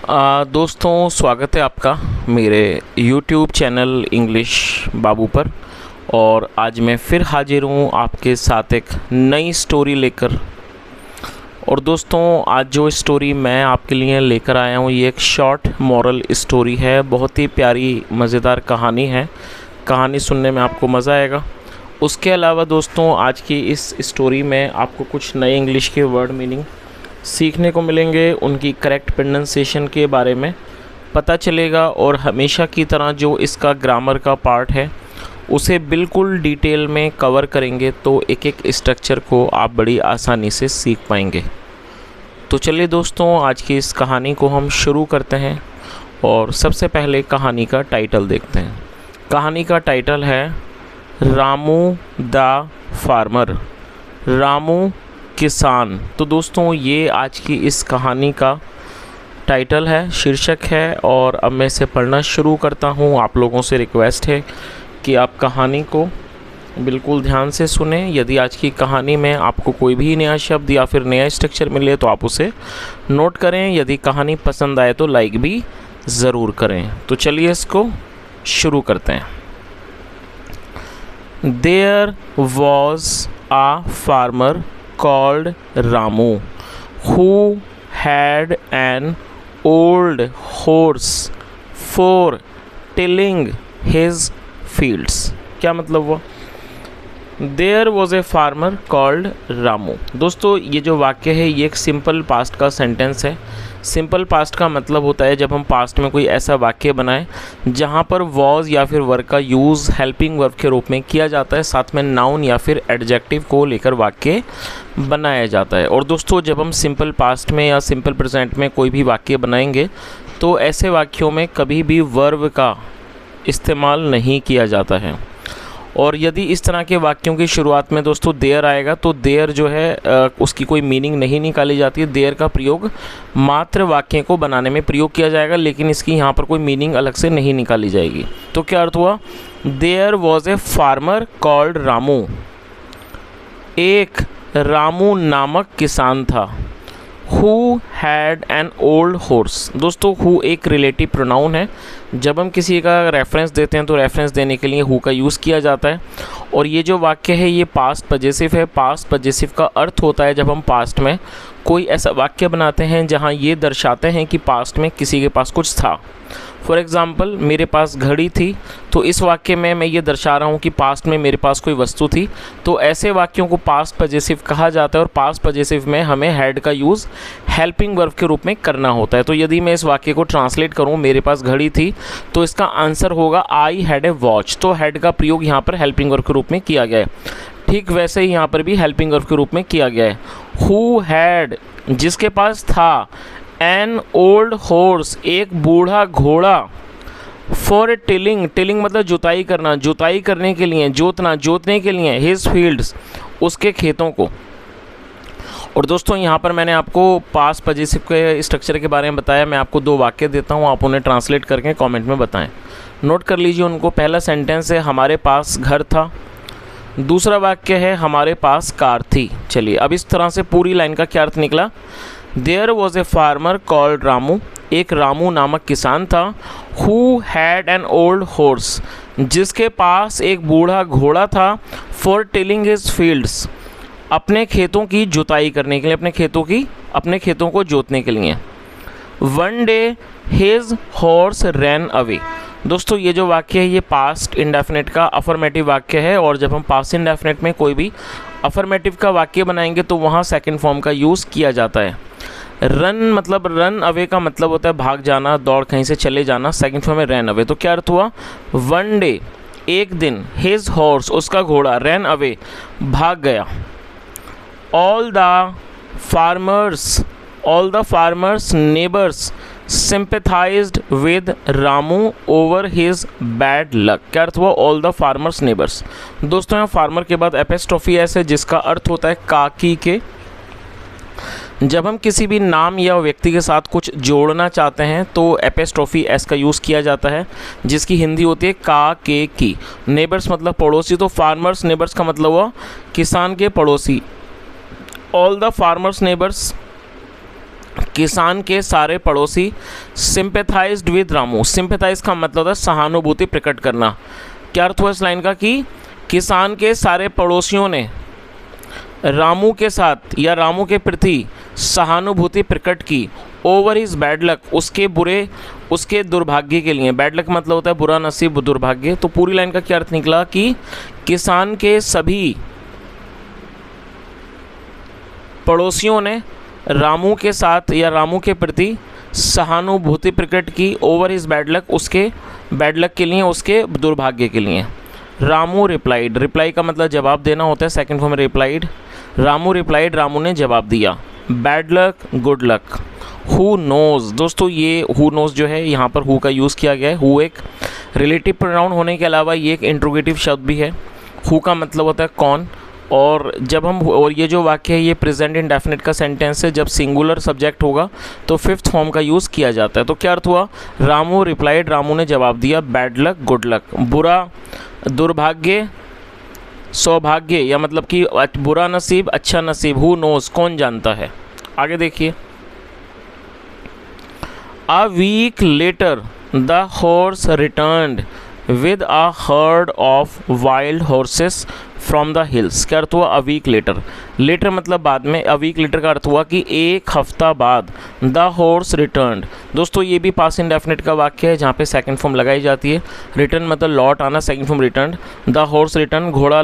दोस्तों, स्वागत है आपका मेरे YouTube चैनल इंग्लिश बाबू पर। और आज मैं फिर हाजिर हूँ आपके साथ एक नई स्टोरी लेकर। और दोस्तों, आज जो स्टोरी मैं आपके लिए लेकर आया हूँ ये एक शॉर्ट मॉरल स्टोरी है। बहुत ही प्यारी मज़ेदार कहानी है। कहानी सुनने में आपको मज़ा आएगा। उसके अलावा दोस्तों, आज की इस स्टोरी में आपको कुछ नए इंग्लिश के वर्ड मीनिंग सीखने को मिलेंगे, उनकी करेक्ट प्रोनाउंसिएशन के बारे में पता चलेगा। और हमेशा की तरह जो इसका ग्रामर का पार्ट है उसे बिल्कुल डिटेल में कवर करेंगे, तो एक एक स्ट्रक्चर को आप बड़ी आसानी से सीख पाएंगे। तो चलिए दोस्तों, आज की इस कहानी को हम शुरू करते हैं। और सबसे पहले कहानी का टाइटल देखते हैं। कहानी का टाइटल है रामू द फार्मर, रामू किसान। तो दोस्तों, ये आज की इस कहानी का टाइटल है, शीर्षक है। और अब मैं इसे पढ़ना शुरू करता हूँ। आप लोगों से रिक्वेस्ट है कि आप कहानी को बिल्कुल ध्यान से सुने। यदि आज की कहानी में आपको कोई भी नया शब्द या फिर नया स्ट्रक्चर मिले तो आप उसे नोट करें। यदि कहानी पसंद आए तो लाइक भी ज़रूर करें। तो चलिए इसको शुरू करते हैं। There was a farmer called Ramu, who had an old horse for tilling his fields। क्या मतलब हुआ? There was a farmer called Ramu। दोस्तों, ये जो वाक्य है ये एक सिंपल पास्ट का सेंटेंस है। सिंपल पास्ट का मतलब होता है जब हम पास्ट में कोई ऐसा वाक्य बनाएं जहाँ पर वॉज या फिर वर्ब का यूज़ हेल्पिंग वर्ब के रूप में किया जाता है, साथ में नाउन या फिर एडजेक्टिव को लेकर वाक्य बनाया जाता है। और दोस्तों, जब हम सिंपल पास्ट में या सिंपल प्रेजेंट में कोई भी वाक्य बनाएंगे तो ऐसे वाक्यों में कभी भी वर्ब का इस्तेमाल नहीं किया जाता है। और यदि इस तरह के वाक्यों की शुरुआत में दोस्तों देयर आएगा तो देयर जो है उसकी कोई मीनिंग नहीं निकाली जाती है। देयर का प्रयोग मात्र वाक्य को बनाने में प्रयोग किया जाएगा, लेकिन इसकी यहाँ पर कोई मीनिंग अलग से नहीं निकाली जाएगी। तो क्या अर्थ हुआ? There was a farmer called Ramu, एक रामू नामक किसान था। Who had an old horse. दोस्तों, हु एक रिलेटिव प्रोनाउन है। जब हम किसी का रेफरेंस देते हैं तो रेफरेंस देने के लिए हु का यूज़ किया जाता है। और ये जो वाक्य है ये पास्ट पजेसिव है। पास्ट पजेसिव का अर्थ होता है जब हम पास्ट में कोई ऐसा वाक्य बनाते हैं जहाँ ये दर्शाते हैं कि पास्ट में किसी के पास कुछ था। फॉर एग्ज़ाम्पल, मेरे पास घड़ी थी, तो इस वाक्य में मैं ये दर्शा रहा हूँ कि पास्ट में मेरे पास कोई वस्तु थी। तो ऐसे वाक्यों को पास्ट पजेसिव कहा जाता है। और पास्ट पजेसिव में हमें हैड का यूज़ हेल्पिंग वर्ब के रूप में करना होता है। तो यदि मैं इस वाक्य को ट्रांसलेट करूँ, मेरे पास घड़ी थी, तो इसका आंसर होगा आई हैड ए वॉच। तो हैड का प्रयोग यहाँ पर हेल्पिंग वर्ब के रूप में किया गया है। ठीक वैसे ही यहाँ पर भी हेल्पिंग वर्ब के रूप में किया गया है। हु हैड, जिसके पास था, एन ओल्ड हॉर्स, एक बूढ़ा घोड़ा, फॉर टिलिंग, टिलिंग मतलब जुताई करना, जुताई करने के लिए, जोतना, जोतने के लिए, हिज फील्ड्स, उसके खेतों को। और दोस्तों, यहाँ पर मैंने आपको पास्ट पजेसिव के स्ट्रक्चर के बारे में बताया। मैं आपको दो वाक्य देता हूँ, आप उन्हें ट्रांसलेट करके कमेंट में बताएं। नोट कर लीजिए उनको। पहला सेंटेंस है हमारे पास घर था। दूसरा वाक्य है हमारे पास कार थी। चलिए अब इस तरह से पूरी लाइन का क्या अर्थ निकला। There was a farmer called Ramu, एक रामू नामक किसान था। Who had an old horse, जिसके पास एक बूढ़ा घोड़ा था। फॉर टिलिंग हिज फील्ड्स, अपने खेतों की जुताई करने के लिए, अपने खेतों को जोतने के लिए। One day his horse ran away. दोस्तों, ये जो वाक्य है ये पास्ट इंडेफिनिट का अफर्मेटिव वाक्य है। और जब हम पास्ट इंडेफिनिट में कोई भी अफर्मेटिव का वाक्य बनाएंगे तो वहाँ सेकंड फॉर्म का यूज़ किया जाता है। रन मतलब, रन अवे का मतलब होता है भाग जाना, दौड़ कहीं से चले जाना। सेकंड फॉर्म में रैन अवे। तो क्या अर्थ हुआ? वन डे, एक दिन, हिज हॉर्स, उसका घोड़ा, रैन अवे, भाग गया। All the farmers neighbours sympathized with Ramu over his bad luck. क्या अर्थ हुआ? All the farmers neighbours. दोस्तों, यहाँ फार्मर के बाद एपिस्ट्रोफी एस है जिसका अर्थ होता है काकी के। जब हम किसी भी नाम या व्यक्ति के साथ कुछ जोड़ना चाहते हैं तो एपिस्ट्रोफी एस का यूज़ किया जाता है, जिसकी हिंदी होती है का के की। नेबर्स मतलब पड़ोसी, तो फार्मर्स नेबर्स का मतलब हुआ किसान के पड़ोसी। ऑल द फार्मर्स नेबर्स किसान के सारे पड़ोसी सिंपैथाइज्ड विद रामू। सिंपैथाइज का मतलब होता है सहानुभूति प्रकट करना। क्या अर्थ हुआ इस लाइन का कि किसान के सारे पड़ोसियों ने रामू के साथ या रामू के प्रति सहानुभूति प्रकट की ओवर हिज बैड लक, उसके दुर्भाग्य के लिए। बैड लक मतलब होता है बुरा नसीब, दुर्भाग्य। तो पूरी लाइन का क्या अर्थ निकला कि किसान के सभी पड़ोसियों ने रामू के साथ या रामू के प्रति सहानुभूति प्रकट की ओवर हिज बैड लक, उसके बैड लक के लिए, उसके दुर्भाग्य के लिए। रामू रिप्लाइड, रिप्लाई का मतलब जवाब देना होता है, सेकंड फॉर्म में रिप्लाइड। रामू रिप्लाइड, रामू ने जवाब दिया। Bad luck, good luck. Who nose, दोस्तों ये हु नोज़ जो है यहाँ पर हु का यूज़ किया गया है। हु एक रिलेटिव प्रोनाउन होने के अलावा ये एक इंट्रोगेटिव शब्द भी है। हु का मतलब होता है कौन, और जब हम, और ये जो वाक्य है ये प्रेजेंट इंडेफिनिट का सेंटेंस है। जब सिंगुलर सब्जेक्ट होगा तो फिफ्थ फॉर्म का यूज़ किया जाता है। तो क्या अर्थ हुआ, रामू रिप्लाइड, रामू ने जवाब दिया। Bad luck, good luck. बुरा, दुर्भाग्य, सौभाग्य या मतलब कि बुरा नसीब, अच्छा नसीब। हु नोज़, कौन जानता है। आगे देखिए, a week later the horse returned with a herd of wild horses from the hills. क्या अर्थ हुआ, अ वीक लेटर। लेटर मतलब बाद में, अ वीक लेटर का अर्थ हुआ कि एक हफ्ता बाद। द हॉर्स रिटर्न्ड, दोस्तों ये भी पास्ट इंडेफिनिट का वाक्य है जहाँ पे सेकंड फॉर्म लगाई जाती है। रिटर्न मतलब लौट आना, second form return. The horse return, घोड़ा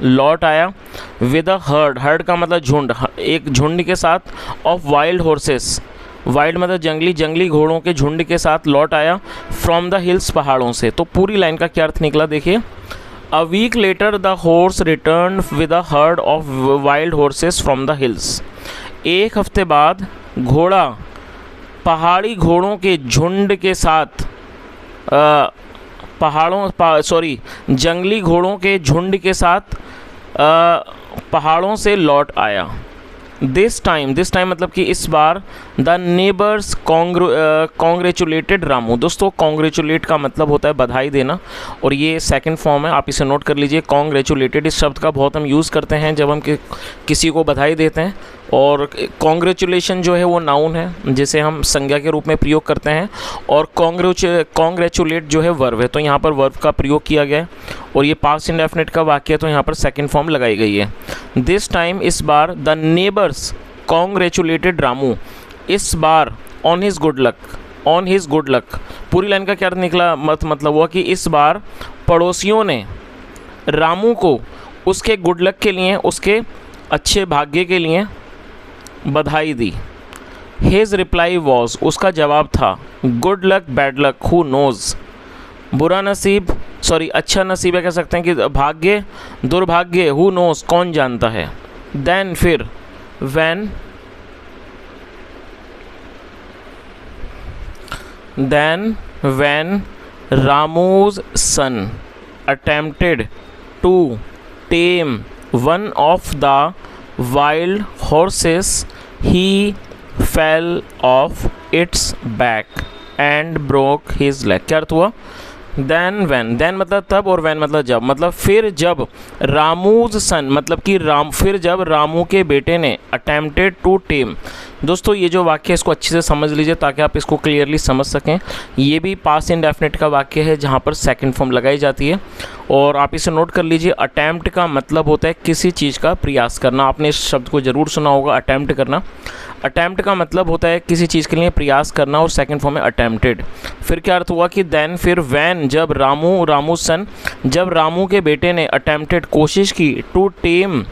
लौट आया। विद अ हर्ड, हर्ड का मतलब झुंड, एक झुंड के साथ। ऑफ वाइल्ड हॉर्सेस, वाइल्ड मतलब जंगली, जंगली घोड़ों के झुंड के साथ लौट आया। फ्रॉम द हिल्स, पहाड़ों से। तो पूरी लाइन का क्या अर्थ निकला देखिए, a week later the horse return with a herd of wild horses from the hills. एक हफ्ते बाद घोड़ा पहाड़ी घोड़ों के झुंड के साथ जंगली घोड़ों के झुंड के साथ पहाड़ों से लौट आया। दिस टाइम मतलब कि इस बार द नेबर्स कॉन्ग्रेचुलेटेड रामू। दोस्तों कॉन्ग्रेचुलेट का मतलब होता है बधाई देना, और ये सेकंड फॉर्म है, आप इसे नोट कर लीजिए। कॉन्ग्रेचुलेटेड इस शब्द का बहुत हम यूज़ करते हैं जब हम किसी को बधाई देते हैं। और कॉन्ग्रेचुलेशन जो है वो नाउन है जिसे हम संज्ञा के रूप में प्रयोग करते हैं, और कॉन्ग्रेचुलेट जो है वर्ब है। तो यहाँ पर वर्ब का प्रयोग किया गया है, और ये पास्ट इंडेफिनिट का वाक्य है, तो यहाँ पर सेकंड फॉर्म लगाई गई है। दिस टाइम, इस बार। द नेबर्स कॉन्ग्रेचुलेटेड रामू, इस बार। On his good luck, on his good luck. पूरी लाइन का क्या अर्थ निकला, मतलब हुआ कि इस बार पड़ोसियों ने रामू को उसके गुड लक के लिए, उसके अच्छे भाग्य के लिए बधाई दी। हिज रिप्लाई वॉज, उसका जवाब था। Good luck, bad luck, who nose. बुरा नसीब, अच्छा नसीब है, कह सकते हैं कि भाग्य, दुर्भाग्य, हु नोज़, कौन जानता है। देन, फिर। when Ramu's son attempted to tame one of the wild horses, he fell off its back and broke his leg। क्या अर्थ हुआ, देन मतलब तब, और वैन मतलब जब, मतलब फिर जब। रामूज सन मतलब कि फिर जब रामू के बेटे ने अटेम्प्टेड टू टेम। दोस्तों ये जो वाक्य है इसको अच्छे से समझ लीजिए ताकि आप इसको क्लियरली समझ सकें। ये भी पास्ट इंडेफिनिट का वाक्य है जहाँ पर सेकंड फॉर्म लगाई जाती है, और आप इसे नोट कर लीजिए। अटैम्प्ट का मतलब होता है किसी चीज़ का प्रयास करना। आपने इस शब्द को ज़रूर सुना होगा, अटैम्प्ट करना। अटैम्प्ट का मतलब होता है किसी चीज़ के लिए प्रयास करना, और सेकंड फॉर्म में अटैम्प्टेड। फिर क्या अर्थ हुआ कि देन, फिर। वैन, जब। रामू सन, जब रामू के बेटे ने अटैम्प्टेड, कोशिश की। टू टेम,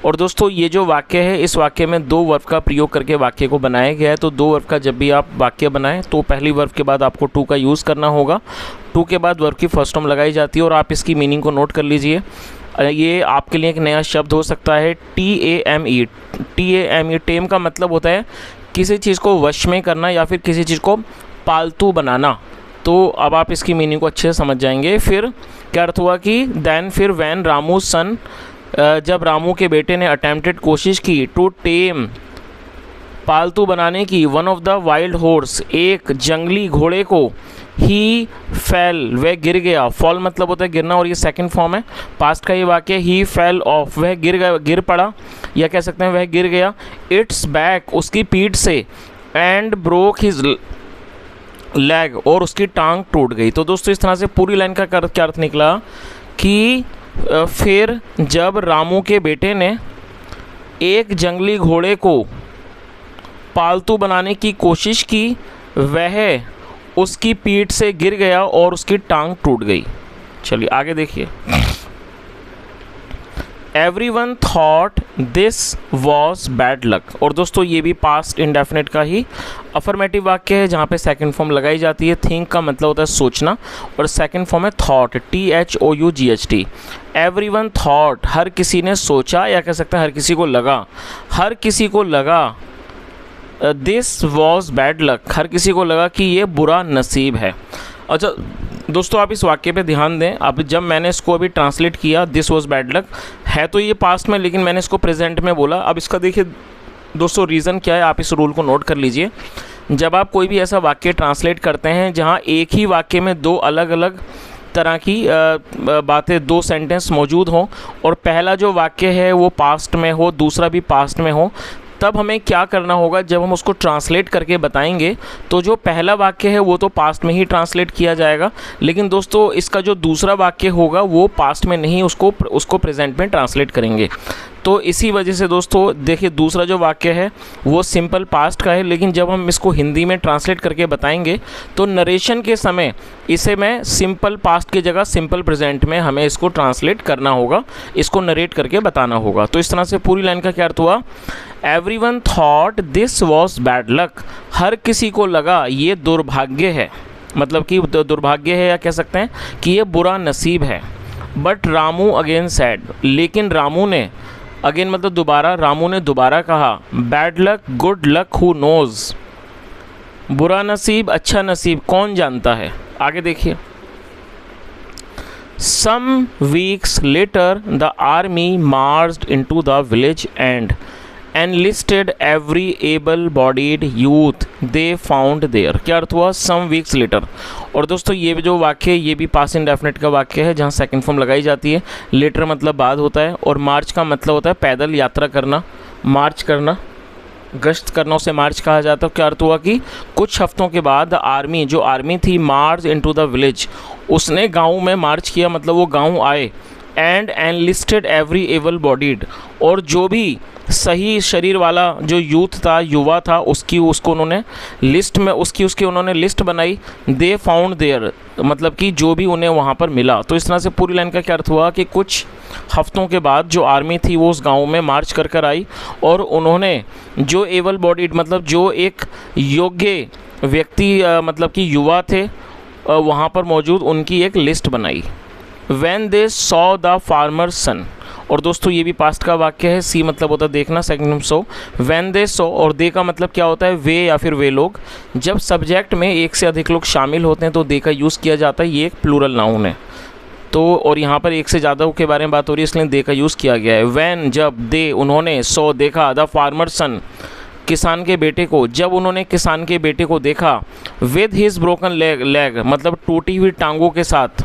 और दोस्तों ये जो वाक्य है इस वाक्य में दो वर्ब का प्रयोग करके वाक्य को बनाया गया है। तो दो वर्ब का जब भी आप वाक्य बनाएं तो पहली वर्ब के बाद आपको टू का यूज़ करना होगा। टू के बाद वर्ब की फर्स्ट फॉर्म लगाई जाती है, और आप इसकी मीनिंग को नोट कर लीजिए। ये आपके लिए एक नया शब्द हो सकता है, TAME। टेम का मतलब होता है किसी चीज़ को वश में करना या फिर किसी चीज़ को पालतू बनाना। तो अब आप इसकी मीनिंग को अच्छे से समझ जाएंगे। फिर क्या अर्थ हुआ कि देन, फिर। वैन रामू सन, जब रामू के बेटे ने अटेम्प्टेड, कोशिश की। टू टेम पालतू बनाने की, one of the wild horse, एक जंगली घोड़े को, ही फेल, वह गिर गया, फॉल मतलब होता है गिरना और ये सेकंड फॉर्म है पास्ट का ये वाक्य, ही फेल ऑफ, वह गिर गया, गिर पड़ा, या कह सकते हैं वह गिर गया, इट्स बैक, उसकी पीठ से, एंड ब्रोक हिज लेग, और उसकी टांग टूट गई। तो दोस्तों इस तरह से पूरी लाइन का क्या अर्थ निकला कि फिर जब रामू के बेटे ने एक जंगली घोड़े को पालतू बनाने की कोशिश की, वह उसकी पीठ से गिर गया और उसकी टांग टूट गई। चलिए आगे देखिए। Everyone thought this was bad luck, और दोस्तों ये भी पास्ट इंडेफिनिट का ही अफर्मेटिव वाक्य है जहाँ पे सेकंड फॉर्म लगाई जाती है। थिंक का मतलब होता है सोचना और सेकंड फॉर्म है थॉट, THOUGHT। एवरीवन थॉट, हर किसी ने सोचा, या कह सकते हैं हर किसी को लगा, हर किसी को लगा दिस वॉज बैड लक, हर किसी को लगा कि ये बुरा नसीब है। अच्छा दोस्तों आप इस वाक्य पे ध्यान दें। अब जब मैंने इसको अभी ट्रांसलेट किया, दिस वॉज बैड लक, है तो ये पास्ट में लेकिन मैंने इसको प्रेजेंट में बोला। अब इसका देखिए दोस्तों रीज़न क्या है, आप इस रूल को नोट कर लीजिए। जब आप कोई भी ऐसा वाक्य ट्रांसलेट करते हैं जहाँ एक ही वाक्य में दो अलग अलग तरह की बातें, दो सेंटेंस मौजूद हों और पहला जो वाक्य है वो पास्ट में हो, दूसरा भी पास्ट में हो, तब हमें क्या करना होगा, जब हम उसको ट्रांसलेट करके बताएंगे तो जो पहला वाक्य है वो तो पास्ट में ही ट्रांसलेट किया जाएगा, लेकिन दोस्तों इसका जो दूसरा वाक्य होगा वो पास्ट में नहीं, उसको प्रेजेंट में ट्रांसलेट करेंगे। तो इसी वजह से दोस्तों देखिए दूसरा जो वाक्य है वो सिंपल पास्ट का है, लेकिन जब हम इसको हिंदी में ट्रांसलेट करके बताएंगे तो नरेशन के समय इसे मैं सिंपल पास्ट की जगह सिंपल प्रेजेंट में हमें इसको ट्रांसलेट करना होगा, इसको नरेट करके बताना होगा। तो इस तरह से पूरी लाइन का क्या अर्थ हुआ, everyone thought this was bad luck, हर किसी को लगा ये दुर्भाग्य है, मतलब कि दुर्भाग्य है या कह सकते हैं कि ये बुरा नसीब है। बट रामू अगेन सैड, लेकिन रामू ने, अगेन मतलब दोबारा, रामू ने दोबारा कहा, bad luck good luck who knows, बुरा नसीब अच्छा नसीब कौन जानता है। आगे देखिए। Some weeks later the army marched into the village and enlisted every able-bodied youth they found there। क्या अर्थ हुआ, सम वीक्स लेटर। और दोस्तों ये जो वाक्य है ये भी पास्ट इंडेफिनिट का वाक्य है जहाँ सेकंड फॉर्म लगाई जाती है। लेटर मतलब बाद होता है और मार्च का मतलब होता है पैदल यात्रा करना, मार्च करना, गश्त करना, उसे मार्च कहा जाता है। क्या अर्थ हुआ कि कुछ हफ्तों के बाद आर्मी, जो आर्मी थी, मार्च इनटू द विलेज, उसने गाँव में मार्च किया, मतलब वो गाँव आए। And enlisted every able bodied, और जो भी सही शरीर वाला जो यूथ था, युवा था, उसको उन्होंने लिस्ट में उसकी उन्होंने लिस्ट बनाई। दे फाउंड देयर, मतलब कि जो भी उन्हें वहाँ पर मिला। तो इस तरह से पूरी लाइन का क्या अर्थ हुआ कि कुछ हफ्तों के बाद जो आर्मी थी वो उस गांव में मार्च कर आई और उन्होंने जो एबल बॉडीड, मतलब जो एक योग्य व्यक्ति, मतलब कि युवा थे वहाँ पर मौजूद, उनकी एक लिस्ट बनाई। When they saw the farmer's son, और दोस्तों ये भी पास्ट का वाक्य है। सी मतलब होता है देखना, second so. When they saw, और दे का मतलब क्या होता है, वे या फिर वे लोग। जब सब्जेक्ट में एक से अधिक लोग शामिल होते हैं तो दे का यूज़ किया जाता है, ये एक प्लूरल नाउन है। तो और यहाँ पर एक से ज़्यादा के बारे में बात हो रही है इसलिए दे का यूज़ किया गया है। वैन जब, दे उन्होंने, सो देखा, द फार्मर सन किसान के बेटे को, जब उन्होंने किसान के बेटे को देखा, विद हिज ब्रोकन लेग मतलब टूटी हुई टांगों के साथ,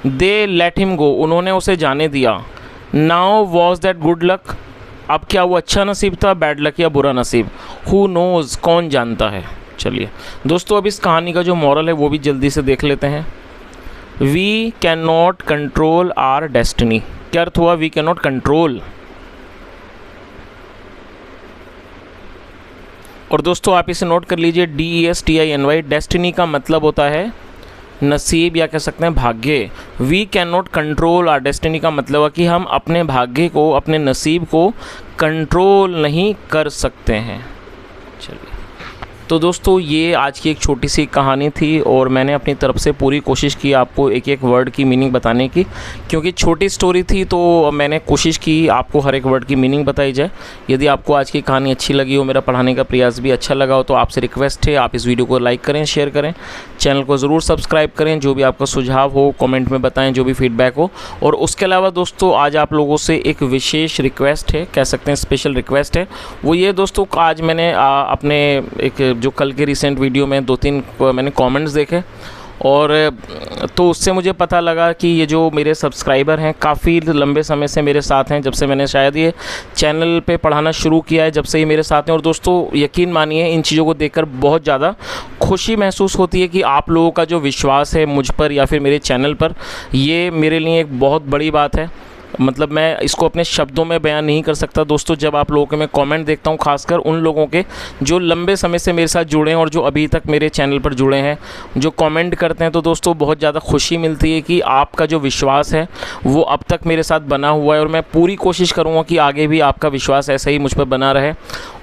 दे लेट हिम गो उन्होंने उसे जाने दिया। Now was that good luck, अब क्या वो अच्छा नसीब था, बैड लक या बुरा नसीब। हु नोज़ कौन जानता है। चलिए दोस्तों अब इस कहानी का जो मॉरल है वो भी जल्दी से देख लेते हैं। We can not control our destiny, क्या अर्थ हुआ, वी कैन नॉट कंट्रोल। और दोस्तों आप इसे नोट कर लीजिए, DESTINY, डेस्टिनी का मतलब होता है नसीब या कह सकते हैं भाग्य। We can not control our destiny का मतलब है कि हम अपने भाग्य को, अपने नसीब को कंट्रोल नहीं कर सकते हैं। चलिए तो दोस्तों ये आज की एक छोटी सी कहानी थी और मैंने अपनी तरफ से पूरी कोशिश की आपको एक एक वर्ड की मीनिंग बताने की, क्योंकि छोटी स्टोरी थी तो मैंने कोशिश की आपको हर एक वर्ड की मीनिंग बताई जाए। यदि आपको आज की कहानी अच्छी लगी हो, मेरा पढ़ाने का प्रयास भी अच्छा लगा हो, तो आपसे रिक्वेस्ट है आप इस वीडियो को लाइक करें, शेयर करें, चैनल को ज़रूर सब्सक्राइब करें। जो भी आपका सुझाव हो कमेंट में बताएं, जो भी फीडबैक हो। और उसके अलावा दोस्तों आज आप लोगों से एक विशेष रिक्वेस्ट है, कह सकते हैं स्पेशल रिक्वेस्ट है। वो ये दोस्तों, आज मैंने अपने एक जो कल के रिसेंट वीडियो में 2-3 मैंने कमेंट्स देखे और तो उससे मुझे पता लगा कि ये जो मेरे सब्सक्राइबर हैं काफ़ी लंबे समय से मेरे साथ हैं, जब से मैंने शायद ये चैनल पे पढ़ाना शुरू किया है, जब से ये मेरे साथ हैं। और दोस्तों यकीन मानिए इन चीज़ों को देखकर बहुत ज़्यादा खुशी महसूस होती है कि आप लोगों का जो विश्वास है मुझ पर या फिर मेरे चैनल पर, ये मेरे लिए एक बहुत बड़ी बात है। मतलब मैं इसको अपने शब्दों में बयान नहीं कर सकता दोस्तों। जब आप लोगों के मैं कमेंट देखता हूँ, खासकर उन लोगों के जो लंबे समय से मेरे साथ जुड़े हैं और जो अभी तक मेरे चैनल पर जुड़े हैं, जो कमेंट करते हैं, तो दोस्तों बहुत ज़्यादा खुशी मिलती है कि आपका जो विश्वास है वो अब तक मेरे साथ बना हुआ है। और मैं पूरी कोशिश करूँगा कि आगे भी आपका विश्वास ऐसा ही मुझ पर बना रहे।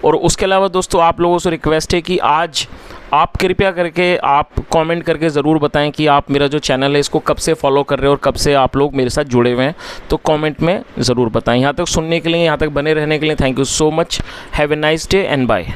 और उसके अलावा दोस्तों आप लोगों से रिक्वेस्ट है कि आज आप कृपया करके आप कमेंट करके ज़रूर बताएं कि आप मेरा जो चैनल है इसको कब से फॉलो कर रहे हो और कब से आप लोग मेरे साथ जुड़े हुए हैं। तो कमेंट में ज़रूर बताएं। यहाँ तक सुनने के लिए, यहाँ तक बने रहने के लिए thank you so much. Have a nice day and bye.